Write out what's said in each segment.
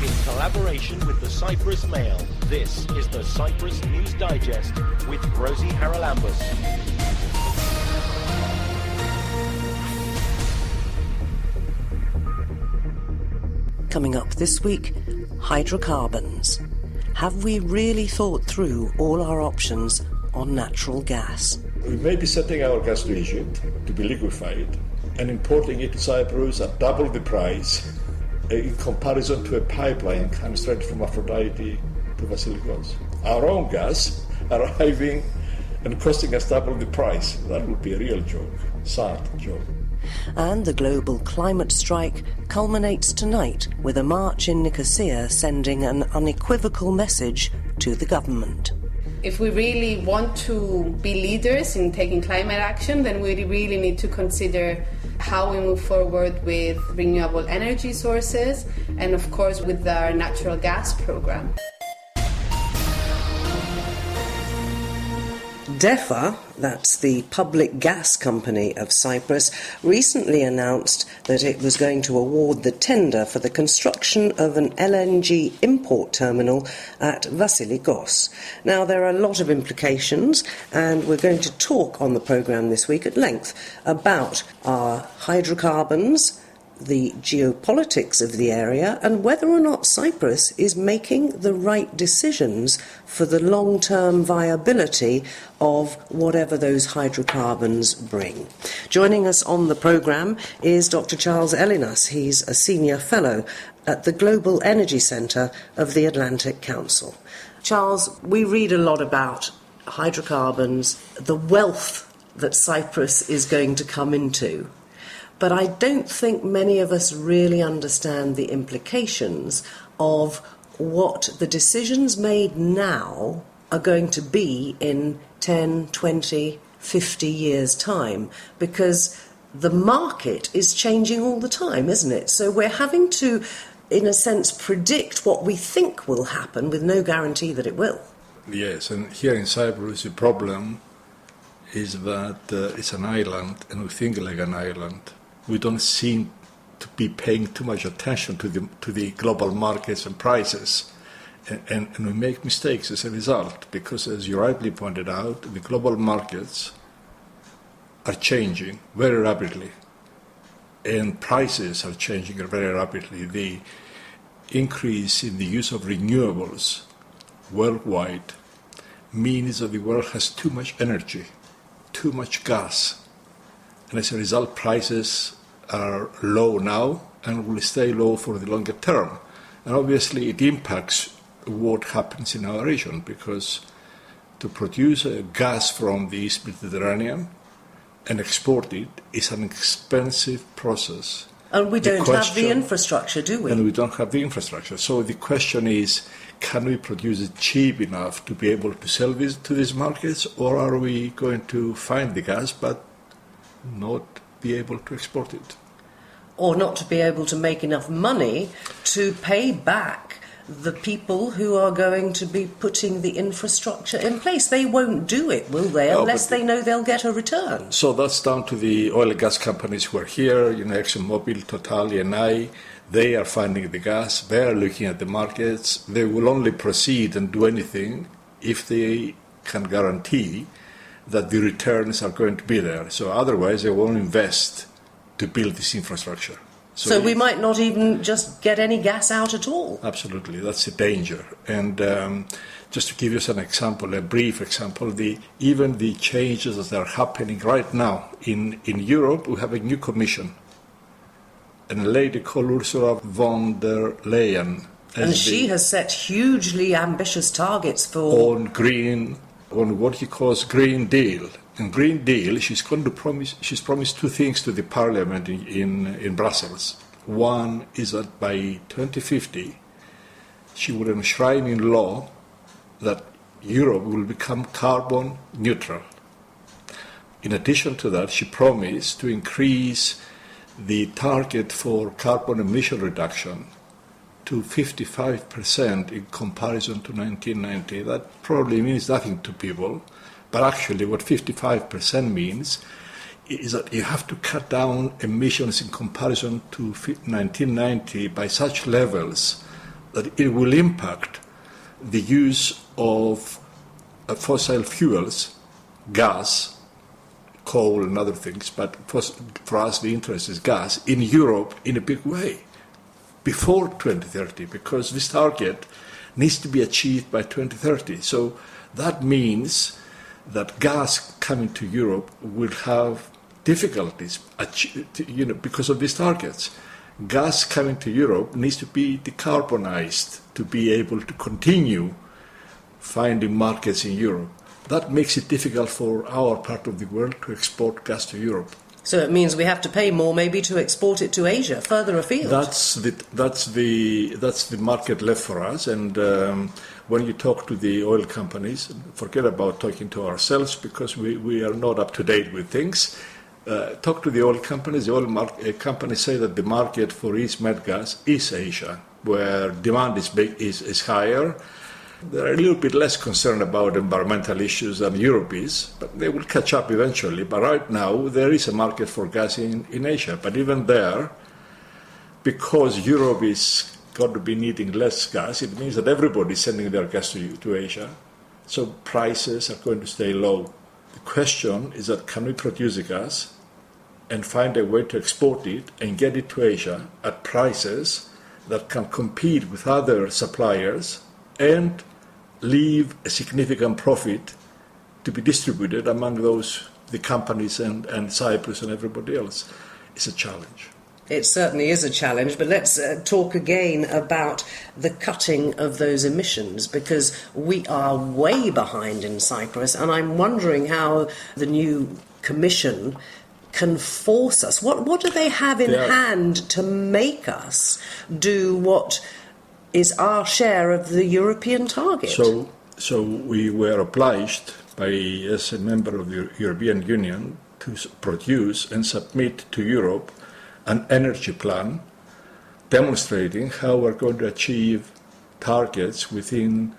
in collaboration with the Cyprus Mail. This is the Cyprus News Digest with Rosie Charalambous. Coming up this week, hydrocarbons. Have we really thought through all our options on natural gas? We may be sending our gas to Egypt to be liquefied and importing it to Cyprus at double the price in comparison to a pipeline coming straight from Aphrodite to Vasilikos. Our own gas arriving and costing us double the price. That would be a real joke, sad joke. And the global climate strike culminates tonight with a march in Nicosia sending an unequivocal message to the government. If we really want to be leaders in taking climate action, then we really need to consider how we move forward with renewable energy sources and, of course, with our natural gas program. DEFA, that's the public gas company of Cyprus, recently announced that it was going to award the tender for the construction of an LNG import terminal at Vasilikos. Now, there are a lot of implications, and we're going to talk on the programme this week at length about our hydrocarbons, the geopolitics of the area, and whether or not Cyprus is making the right decisions for the long-term viability of whatever those hydrocarbons bring. Joining us on the programme is Dr. Charles Elinas. He's a senior fellow at the Global Energy Centre of the Atlantic Council. Charles, we read a lot about hydrocarbons, the wealth that Cyprus is going to come into. But I don't think many of us really understand the implications of what the decisions made now are going to be in 10, 20, 50 years' time, because the market is changing all the time, isn't it? So we're having to, in a sense, predict what we think will happen with no guarantee that it will. Yes, and here in Cyprus the problem is that it's an island, and we think like an island. We don't seem to be paying too much attention to the global markets and prices, and we make mistakes as a result, because, as you rightly pointed out, the global markets are changing very rapidly, and prices are changing very rapidly. The increase in the use of renewables worldwide means that the world has too much energy, too much gas. And as a result, prices are low now and will stay low for the longer term. And obviously it impacts what happens in our region, because to produce gas from the East Mediterranean and export it is an expensive process. And we don't have the infrastructure, do we? And we don't have the infrastructure. So the question is, can we produce it cheap enough to be able to sell this to these markets, or are we going to find the gas but not be able to export it? Or not to be able to make enough money to pay back the people who are going to be putting the infrastructure in place. They won't do it, will they, unless they know they'll get a return? So that's down to the oil and gas companies who are here, ExxonMobil, Total, Eni. They are finding the gas, they are looking at the markets. They will only proceed and do anything if they can guarantee that the returns are going to be there. So otherwise they won't invest to build this infrastructure. So we might not even just get any gas out at all. Absolutely, that's a danger. And just to give you an example, a brief example, even the changes that are happening right now in Europe, we have a new commission, and a lady called Ursula von der Leyen. And she has set hugely ambitious targets for on what he calls Green Deal. In Green Deal, she's promised two things to the Parliament in Brussels. One is that by 2050, she will enshrine in law that Europe will become carbon neutral. In addition to that, she promised to increase the target for carbon emission reduction to 55% in comparison to 1990. That probably means nothing to people, but actually what 55% means is that you have to cut down emissions in comparison to 1990 by such levels that it will impact the use of fossil fuels, gas, coal and other things, but for us the interest is gas, in Europe in a big way before 2030, because this target needs to be achieved by 2030. So that means that gas coming to Europe will have difficulties because of these targets. Gas coming to Europe needs to be decarbonized to be able to continue finding markets in Europe. That makes it difficult for our part of the world to export gas to Europe. So it means we have to pay more maybe to export it to Asia, further afield. That's the market left for us. And when you talk to the oil companies, forget about talking to ourselves because we are not up to date with things. Talk to the oil companies. The oil companies say that the market for East Med gas is Asia, where demand is higher. They're a little bit less concerned about environmental issues than Europe is, but they will catch up eventually. But right now, there is a market for gas in Asia. But even there, because Europe is going to be needing less gas, it means that everybody is sending their gas to Asia. So prices are going to stay low. The question is that can we produce the gas and find a way to export it and get it to Asia at prices that can compete with other suppliers and leave a significant profit to be distributed among the companies and Cyprus and everybody else. It's a challenge. It certainly is a challenge, but let's talk again about the cutting of those emissions, because we are way behind in Cyprus, and I'm wondering how the new Commission can force us. What do they have in hand to make us do what is our share of the European target? So we were obliged as a member of the European Union to produce and submit to Europe an energy plan demonstrating how we're going to achieve targets within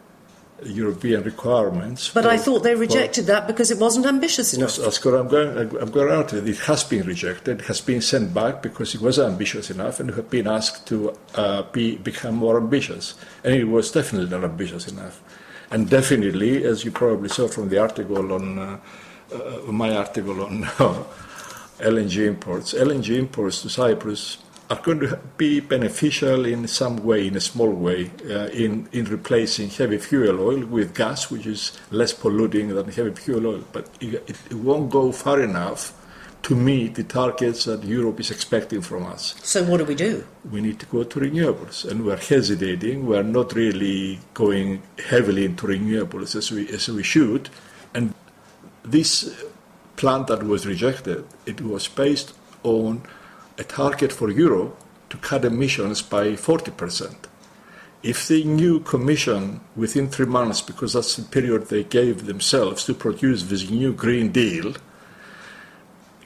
European requirements. But I thought they rejected that because it wasn't ambitious enough. I'm going out with it. It has been rejected. It has been sent back because it wasn't ambitious enough, and we have been asked to become more ambitious. And it was definitely not ambitious enough. And definitely, as you probably saw from the article on my article on LNG imports to Cyprus are going to be beneficial in some way, in a small way, in replacing heavy fuel oil with gas, which is less polluting than heavy fuel oil. But it won't go far enough to meet the targets that Europe is expecting from us. So what do? We need to go to renewables, and we're hesitating. We're not really going heavily into renewables as we should. And this plan that was rejected, it was based on a target for Europe to cut emissions by 40%. If the new Commission, within 3 months, because that's the period they gave themselves to produce this new Green Deal,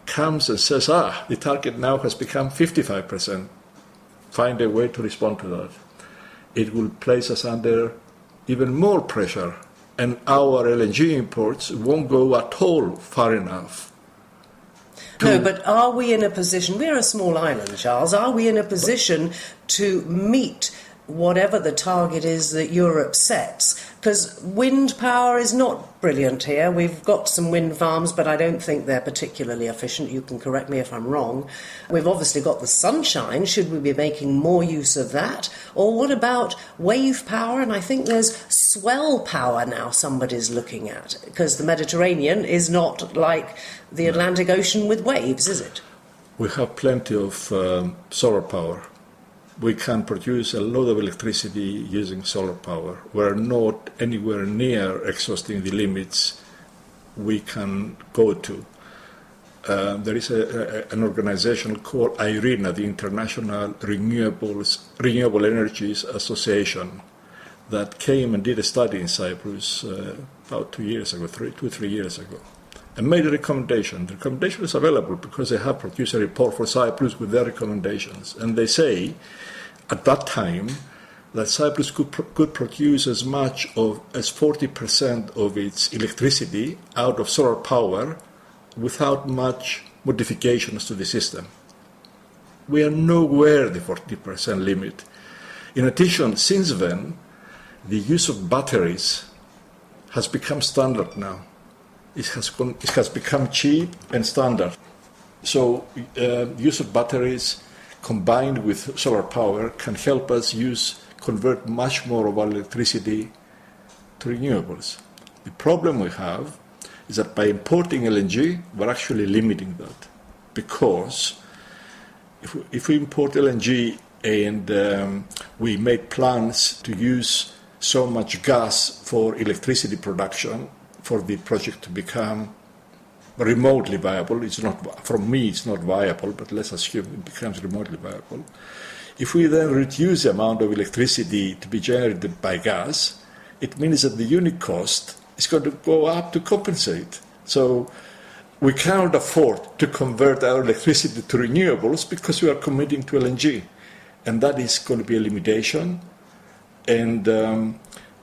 comes and says, the target now has become 55%, find a way to respond to that. It will place us under even more pressure, and our LNG imports won't go at all far enough. No, but are we in a position, we're a small island, Charles, are we in a position to meet whatever the target is that Europe sets? Because wind power is not brilliant here. We've got some wind farms, but I don't think they're particularly efficient. You can correct me if I'm wrong. We've obviously got the sunshine. Should we be making more use of that? Or what about wave power? And I think there's swell power now somebody's looking at, because the Mediterranean is not like the Atlantic Ocean with waves, is it? We have plenty of solar power. We can produce a lot of electricity using solar power. We're not anywhere near exhausting the limits we can go to. There is an organization called IRENA, the International Renewable Energies Association, that came and did a study in Cyprus about 2 years ago, 3 years ago, and made a recommendation. The recommendation is available because they have produced a report for Cyprus with their recommendations. And they say, at that time, that Cyprus could produce as much as 40% of its electricity out of solar power without much modifications to the system. We are nowhere the 40% limit. In addition, since then, the use of batteries has become standard now. It has become cheap and standard. So use of batteries combined with solar power can help us convert much more of our electricity to renewables. The problem we have is that by importing LNG, we're actually limiting that, because if we import LNG and we make plans to use so much gas for electricity production for the project to become remotely viable, it's not, from me it's not viable, but let's assume it becomes remotely viable. If we then reduce the amount of electricity to be generated by gas, it means that the unit cost is going to go up to compensate. So we cannot afford to convert our electricity to renewables because we are committing to LNG. And that is going to be a limitation. And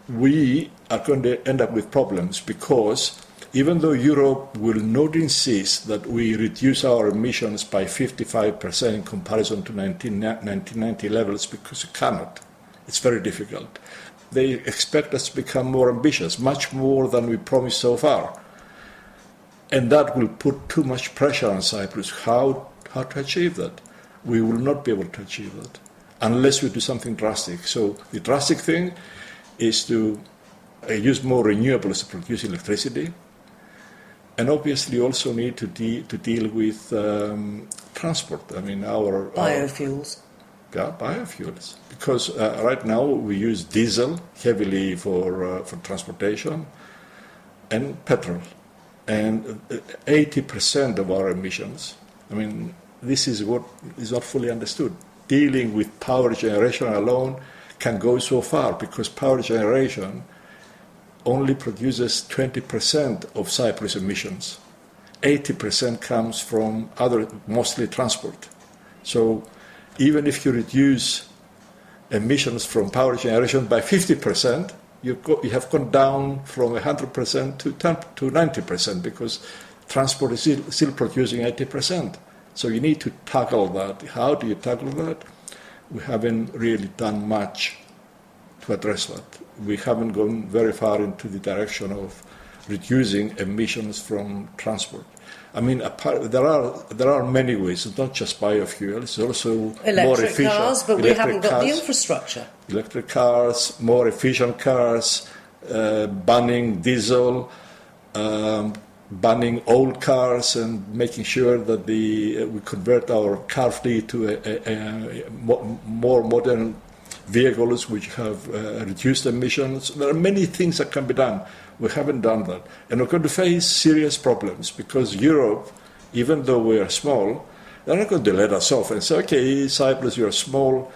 we are going to end up with problems, because even though Europe will not insist that we reduce our emissions by 55% in comparison to 1990 levels, because it cannot, it's very difficult. They expect us to become more ambitious, much more than we promised so far. And that will put too much pressure on Cyprus. How to achieve that? We will not be able to achieve that unless we do something drastic. So the drastic thing is to use more renewables to produce electricity, and obviously also need to deal with transport. I mean, our Biofuels. Biofuels. Because right now we use diesel heavily for transportation and petrol. And 80% of our emissions, I mean, this is what is not fully understood. Dealing with power generation alone can go so far, because power generation only produces 20% of Cyprus emissions. 80% comes from mostly transport. So even if you reduce emissions from power generation by 50%, you have gone down from 100% to 90%, because transport is still producing 80%. So you need to tackle that. How do you tackle that? We haven't really done much to address that. We haven't gone very far into the direction of reducing emissions from transport. I mean, there are many ways. It's not just biofuels. It's also more efficient. Electric cars, but we haven't got the infrastructure. Electric cars, more efficient cars, banning diesel, banning old cars, and making sure that we convert our car fleet to more modern vehicles which have reduced emissions. There are many things that can be done. We haven't done that. And we're going to face serious problems, because Europe, even though we are small, they're not going to let us off and say, okay, Cyprus, you're small,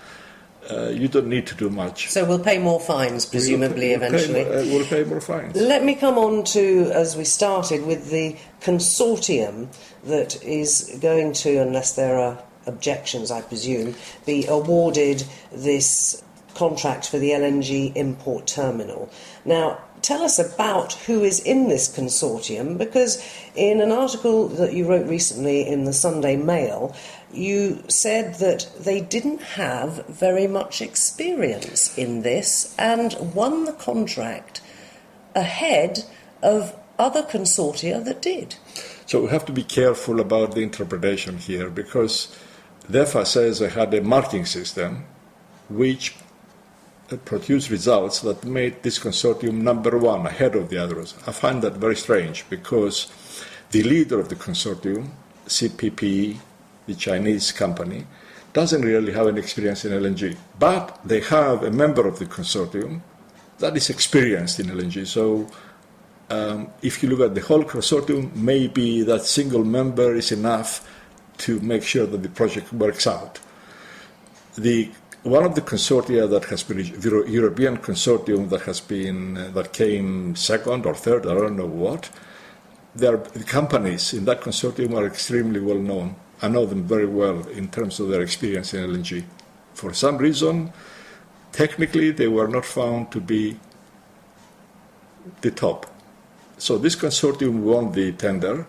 you don't need to do much. So we'll pay more fines, presumably, eventually. We'll pay more fines. Let me come on to, as we started, with the consortium that is going to, unless there are objections, I presume, be awarded this contract for the LNG import terminal. Now, tell us about who is in this consortium, because in an article that you wrote recently in the Sunday Mail, you said that they didn't have very much experience in this and won the contract ahead of other consortia that did. So we have to be careful about the interpretation here, because DEFA says they had a marking system which produced results that made this consortium number one ahead of the others. I find that very strange, because the leader of the consortium, CPP, the Chinese company, doesn't really have any experience in LNG. But they have a member of the consortium that is experienced in LNG. So if you look at the whole consortium, maybe that single member is enough to make sure that the project works out. One of the consortia that has been, the European consortium that came second or third, I don't know what, the companies in that consortium are extremely well known. I know them very well in terms of their experience in LNG. For some reason, technically, they were not found to be the top. So this consortium won the tender,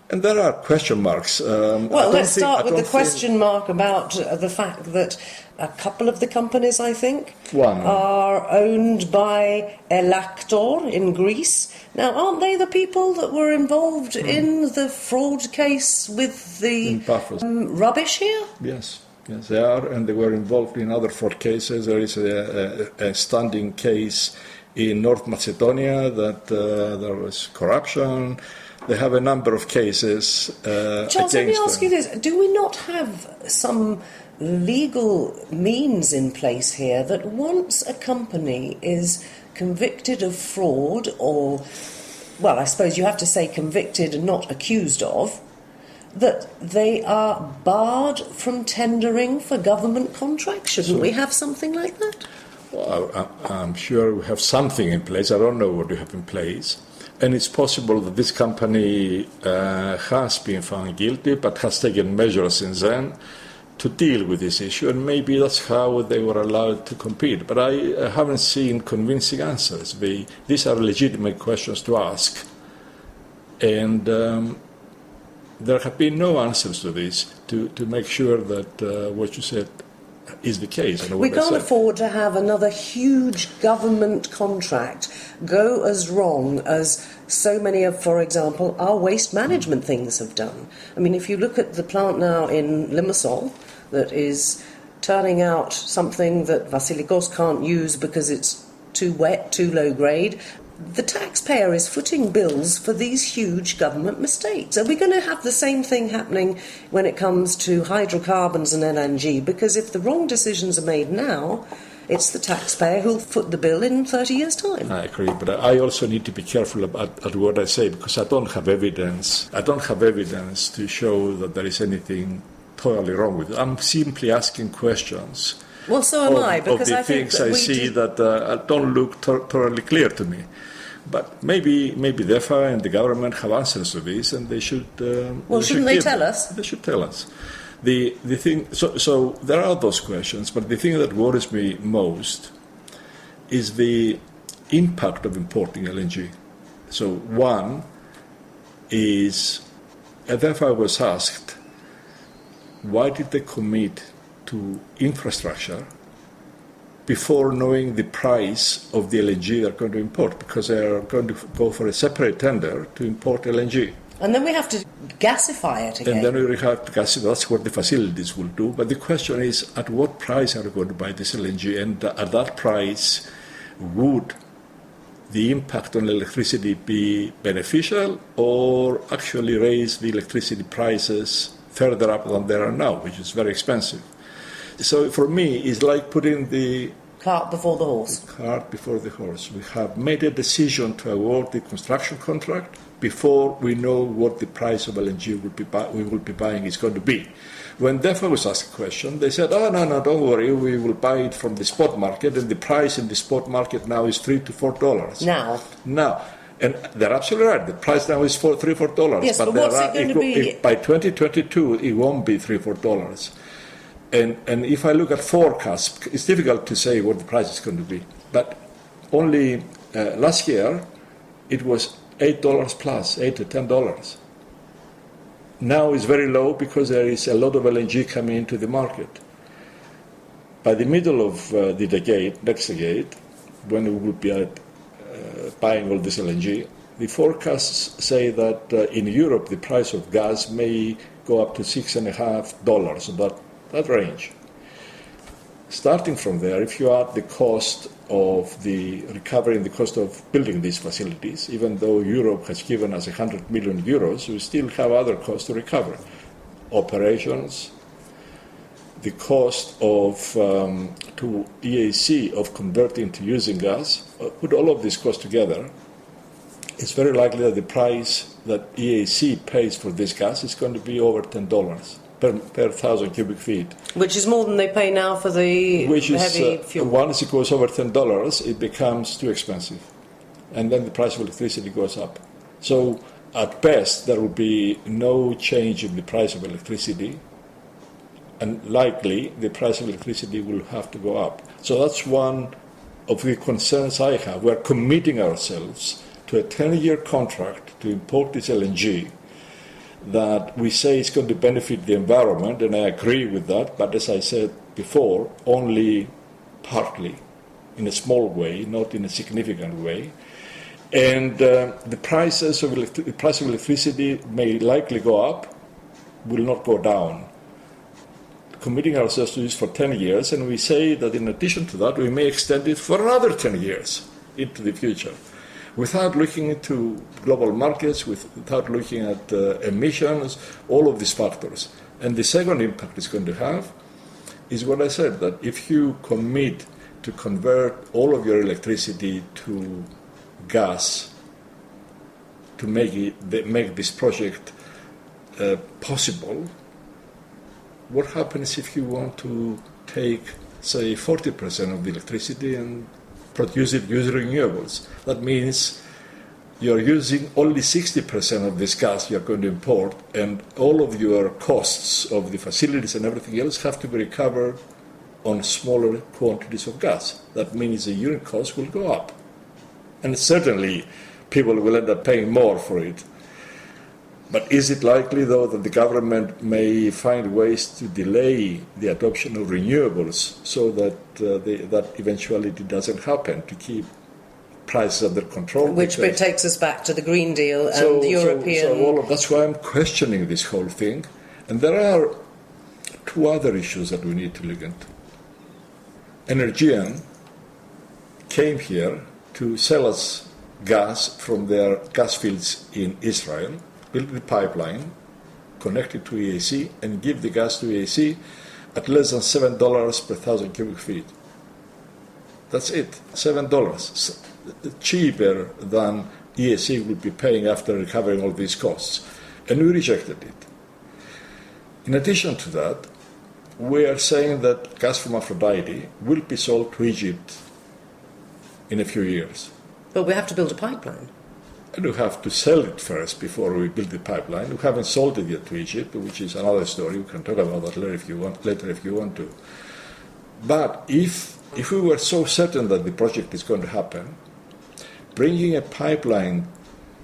And there are question marks. Well, let's start with the question mark about the fact that a couple of the companies, I think, are owned by Elactor in Greece. Now, aren't they the people that were involved in the fraud case with the rubbish here? Yes, they are, and they were involved in other fraud cases. There is a standing case in North Macedonia that there was corruption. They have a number of cases Charles, let me ask you this. Do we not have some legal means in place here that once a company is convicted of fraud or, well, I suppose you have to say convicted and not accused of, that they are barred from tendering for government contracts? Shouldn't we have something like that? Well, I'm sure we have something in place. I don't know what we have in place. And it's possible that this company has been found guilty, but has taken measures since then to deal with this issue, and maybe that's how they were allowed to compete. But I haven't seen convincing answers. These are legitimate questions to ask, and there have been no answers to this to make sure that what you said is the case. We can't afford to have another huge government contract go as wrong as so many of, for example, our waste management things have done. I mean, if you look at the plant now in Limassol that is turning out something that Vasilikos can't use because it's too wet, too low grade, the taxpayer is footing bills for these huge government mistakes. Are we going to have the same thing happening when it comes to hydrocarbons and LNG? Because if the wrong decisions are made now, it's the taxpayer who'll foot the bill in 30 years' time. I agree, but I also need to be careful about what I say, because I don't have evidence. I don't have evidence to show that there is anything totally wrong with it. I'm simply asking questions. Well, so am I, because I think things I see that don't look totally clear to me. But maybe the EFA and the government have answers to this, and they should. Well, shouldn't they tell us? They should tell us. The thing. So there are those questions, but the thing that worries me most is the impact of importing LNG. So one is, the EFA was asked, why did they commit to infrastructure before knowing the price of the LNG they're going to import? Because they're going to go for a separate tender to import LNG. And then we have to gasify it again. And then we have to gasify. That's what the facilities will do. But the question is, at what price are we going to buy this LNG? And at that price, would the impact on electricity be beneficial or actually raise the electricity prices further up than they are now, which is very expensive? So for me, it's like putting the cart before the horse. Cart before the horse. We have made a decision to award the construction contract before we know what the price of LNG we will be buying is going to be. When DEFA was asked a question, they said, oh, no, don't worry, we will buy it from the spot market, and the price in the spot market now is $3 to $4. Now. And they're absolutely right. The price now is $3 to $4. Yes, but what's it going to be? By 2022, it won't be $3 to $4. And if I look at forecasts, it's difficult to say what the price is going to be. But only last year, it was $8 plus, $8 to $10. Now it's very low because there is a lot of LNG coming into the market. By the middle of the decade, next decade, when we will be buying all this LNG, the forecasts say that in Europe the price of gas may go up to $6.50, so that range. Starting from there, if you add the cost of the recovery and the cost of building these facilities, even though Europe has given us 100 million euros, we still have other costs to recover. Operations, the cost of to EAC of converting to using gas, put all of these costs together, it's very likely that the price that EAC pays for this gas is going to be over $10 per 1,000 cubic feet. Which is more than they pay now for the heavy fuel. Once it goes over $10, it becomes too expensive. And then the price of electricity goes up. So at best, there will be no change in the price of electricity. And likely, the price of electricity will have to go up. So that's one of the concerns I have. We're committing ourselves to a 10-year contract to import this LNG that we say it's going to benefit the environment, and I agree with that, but as I said before, only partly, in a small way, not in a significant way. And the price of electricity may likely go up, will not go down. Committing ourselves to this for 10 years, and we say that in addition to that, we may extend it for another 10 years into the future, without looking into global markets, without looking at emissions, all of these factors. And the second impact it's going to have is what I said, that if you commit to convert all of your electricity to gas to make this project possible, what happens if you want to take, say, 40% of the electricity and produce it using renewables? That means you're using only 60% of this gas you're going to import, and all of your costs of the facilities and everything else have to be recovered on smaller quantities of gas. That means the unit cost will go up. And certainly people will end up paying more for it. But is it likely, though, that the government may find ways to delay the adoption of renewables so that that eventuality doesn't happen, to keep prices under control? Which takes us back to the Green Deal and the European... That's why I'm questioning this whole thing. And there are two other issues that we need to look into. Energean came here to sell us gas from their gas fields in Israel, build the pipeline, connect it to EAC, and give the gas to EAC at less than $7 per 1,000 cubic feet. That's it, $7. Cheaper than EAC would be paying after recovering all these costs. And we rejected it. In addition to that, we are saying that gas from Aphrodite will be sold to Egypt in a few years. But we have to build a pipeline. And we have to sell it first before we build the pipeline. We haven't sold it yet to Egypt, which is another story. We can talk about that later if you want to. But if we were so certain that the project is going to happen, bringing a pipeline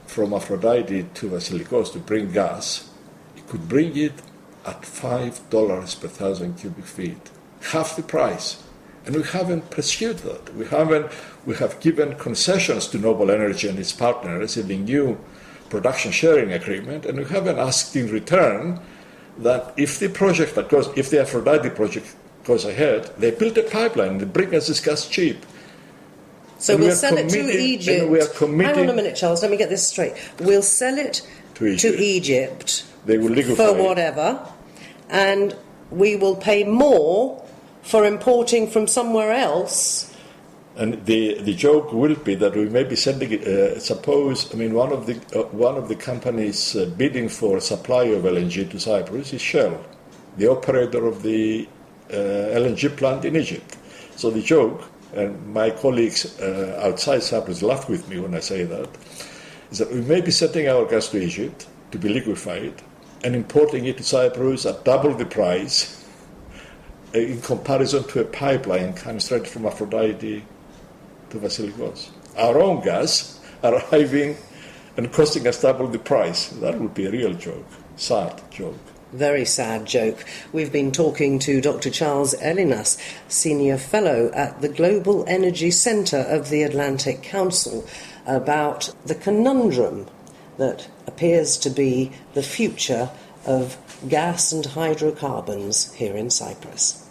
from Aphrodite to Vasilikos to bring gas, it could bring it at $5 per 1,000 cubic feet, half the price. And we haven't pursued that. We have given concessions to Noble Energy and its partners in the new production sharing agreement, and we haven't asked in return that if the Aphrodite project goes ahead, they build a pipeline and bring us this gas cheap. So we'll sell it to Egypt. Hang on a minute, Charles, let me get this straight. We'll sell it to Egypt they will for whatever, and we will pay more for importing from somewhere else. And the joke will be that we may be sending one of the companies bidding for supply of LNG to Cyprus is Shell, the operator of the LNG plant in Egypt. So the joke, and my colleagues outside Cyprus laugh with me when I say that, is that we may be sending our gas to Egypt to be liquefied and importing it to Cyprus at double the price in comparison to a pipeline coming straight from Aphrodite to Vasilikos. Our own gas arriving and costing us double the price. That would be a real joke, sad joke. Very sad joke. We've been talking to Dr. Charles Elinas, Senior Fellow at the Global Energy Centre of the Atlantic Council, about the conundrum that appears to be the future of gas and hydrocarbons here in Cyprus.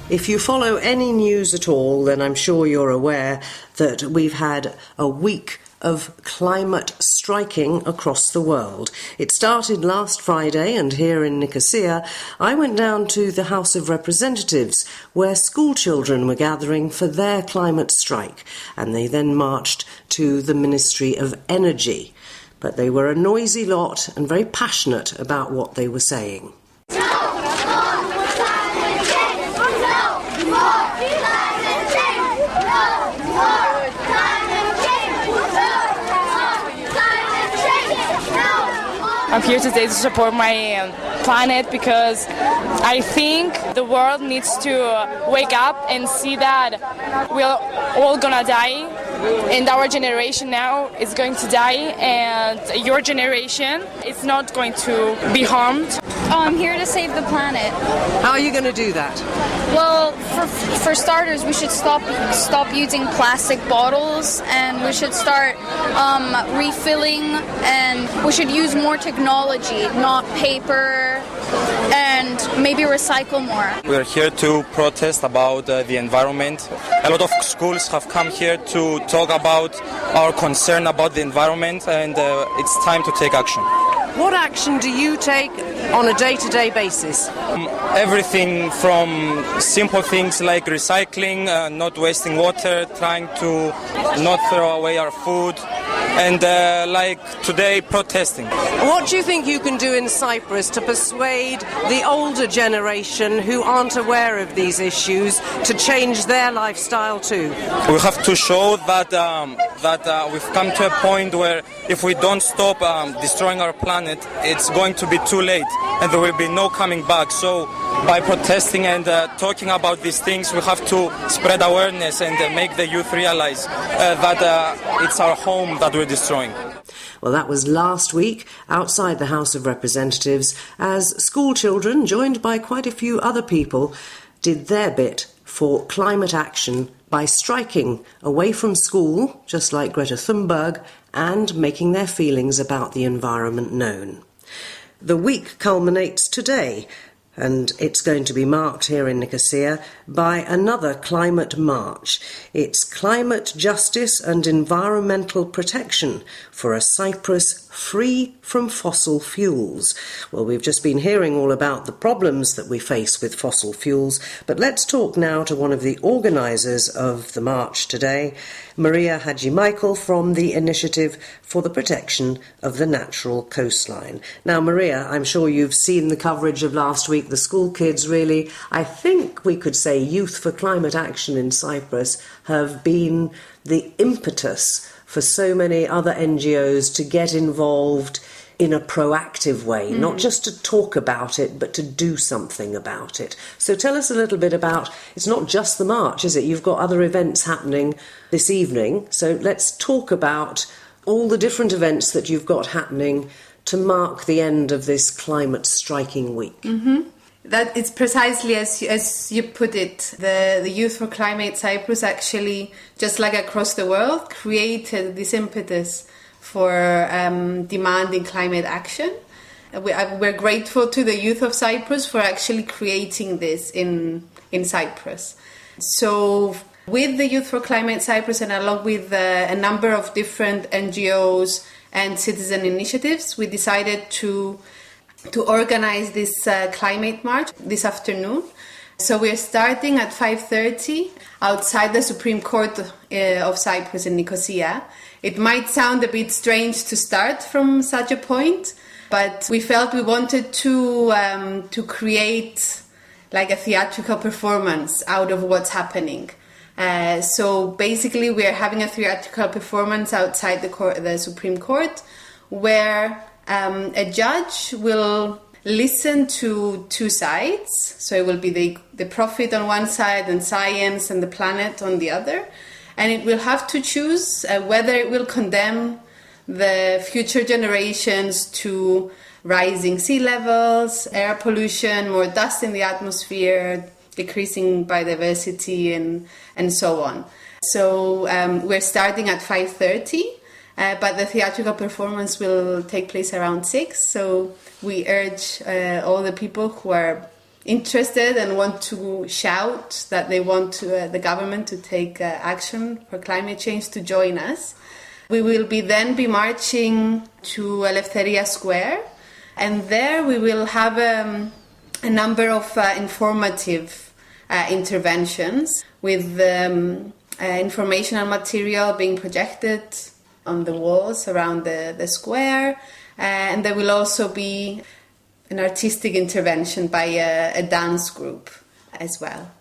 If you follow any news at all, then I'm sure you're aware that we've had a week of climate striking across the world. It started last Friday, and here in Nicosia, I went down to the House of Representatives, where school children were gathering for their climate strike, and they then marched to the Ministry of Energy. But they were a noisy lot and very passionate about what they were saying. I'm here today to support my planet because I think the world needs to wake up and see that we're all gonna die and our generation now is going to die, and your generation is not going to be harmed. Oh, I'm here to save the planet. How are you going to do that? Well, for starters, we should stop using plastic bottles, and we should start refilling, and we should use more technology, not paper, and maybe recycle more. We're here to protest about the environment. A lot of schools have come here to talk about our concern about the environment, and it's time to take action. What action do you take on a day-to-day basis? Everything from simple things like recycling, not wasting water, trying to not throw away our food, and like today, protesting. What do you think you can do in Cyprus to persuade the older generation who aren't aware of these issues to change their lifestyle too? We have to show that we've come to a point where if we don't stop destroying our planet, it's going to be too late and there will be no coming back. So by protesting and talking about these things, we have to spread awareness and make the youth realize that it's our home that we're destroying. Well, that was last week outside the House of Representatives as school children, joined by quite a few other people, did their bit for climate action by striking away from school, just like Greta Thunberg, and making their feelings about the environment known. The week culminates today, and it's going to be marked here in Nicosia by another climate march. It's climate justice and environmental protection for a Cyprus free from fossil fuels. Well, we've just been hearing all about the problems that we face with fossil fuels, but let's talk now to one of the organisers of the march today, Maria Hadji-Michael from the Initiative for the Protection of the Natural Coastline. Now, Maria, I'm sure you've seen the coverage of last week. The school kids really, I think we could say Youth for Climate Action in Cyprus have been the impetus for so many other NGOs to get involved in a proactive way, not just to talk about it, but to do something about it. So tell us a little bit about, it's not just the march, is it? You've got other events happening this evening. So let's talk about all the different events that you've got happening to mark the end of this climate striking week. That it's precisely as you put it. The Youth for Climate Cyprus actually, just like across the world, created this impetus for demanding climate action. We're grateful to the youth of Cyprus for actually creating this in Cyprus. So with the Youth for Climate Cyprus and along with a number of different NGOs and citizen initiatives, we decided to organize this climate march this afternoon. So we're starting at 5:30 outside the Supreme Court of Cyprus in Nicosia. It might sound a bit strange to start from such a point, but we felt we wanted to create like a theatrical performance out of what's happening. So basically we're having a theatrical performance outside the Supreme Court where a judge will listen to two sides. So it will be the profit on one side and science and the planet on the other. And it will have to choose whether it will condemn the future generations to rising sea levels, air pollution, more dust in the atmosphere, decreasing biodiversity, and so on. So we're starting at 5:30. But the theatrical performance will take place around 6. So we urge all the people who are interested and want to shout that they want the government to take action for climate change to join us. We will then be marching to Eleftheria Square, and there we will have a number of informative interventions with informational material being projected on the walls around the square, and there will also be an artistic intervention by a dance group as well.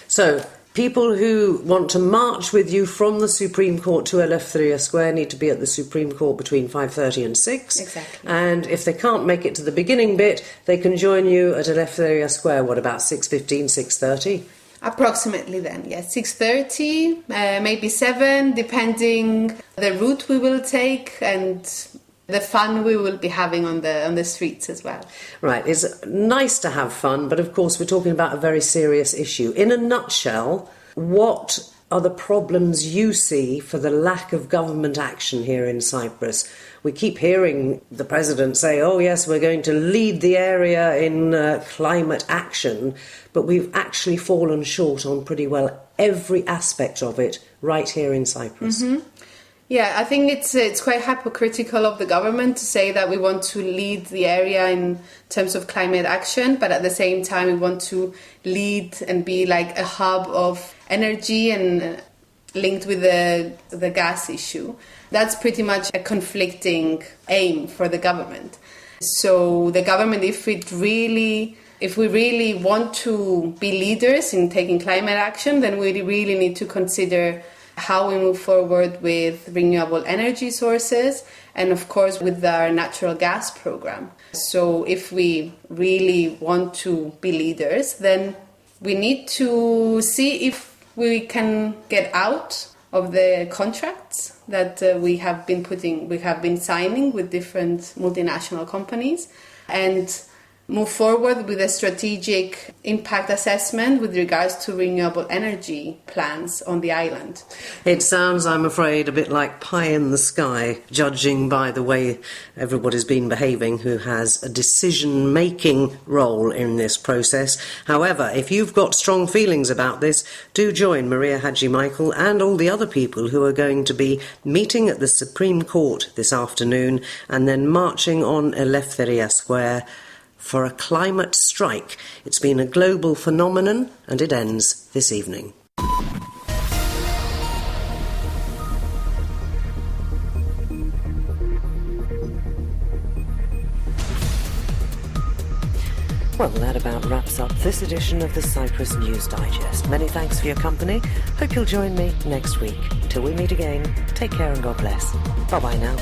So people who want to march with you from the Supreme Court to Eleftheria Square need to be at the Supreme Court between 5:30 and 6. Exactly. And if they can't make it to the beginning bit, they can join you at Eleftheria Square, what, about 6:15, 6:30? Approximately then, yes, 6:30, maybe 7, depending the route we will take and the fun we will be having on the streets as well. Right, it's nice to have fun, but of course we're talking about a very serious issue. In a nutshell, what are the problems you see for the lack of government action here in Cyprus? We keep hearing the President say, oh yes, we're going to lead the area in climate action, but we've actually fallen short on pretty well every aspect of it right here in Cyprus. Mm-hmm. Yeah, I think it's quite hypocritical of the government to say that we want to lead the area in terms of climate action, but at the same time we want to lead and be like a hub of energy and linked with the gas issue. That's pretty much a conflicting aim for the government. So the government, if we really want to be leaders in taking climate action, then we really need to consider how we move forward with renewable energy sources and of course with our natural gas program. So if we really want to be leaders, then we need to see if we can get out of the contracts that we have been signing with different multinational companies and move forward with a strategic impact assessment with regards to renewable energy plans on the island. It sounds, I'm afraid, a bit like pie in the sky, judging by the way everybody's been behaving who has a decision-making role in this process. However, if you've got strong feelings about this, do join Maria Hadji-Michael and all the other people who are going to be meeting at the Supreme Court this afternoon and then marching on Eleftheria Square for a climate strike. It's been a global phenomenon and it ends this evening. Well, that about wraps up this edition of the Cyprus News Digest. Many thanks for your company. Hope you'll join me next week. Till we meet again, take care and God bless. Bye-bye now.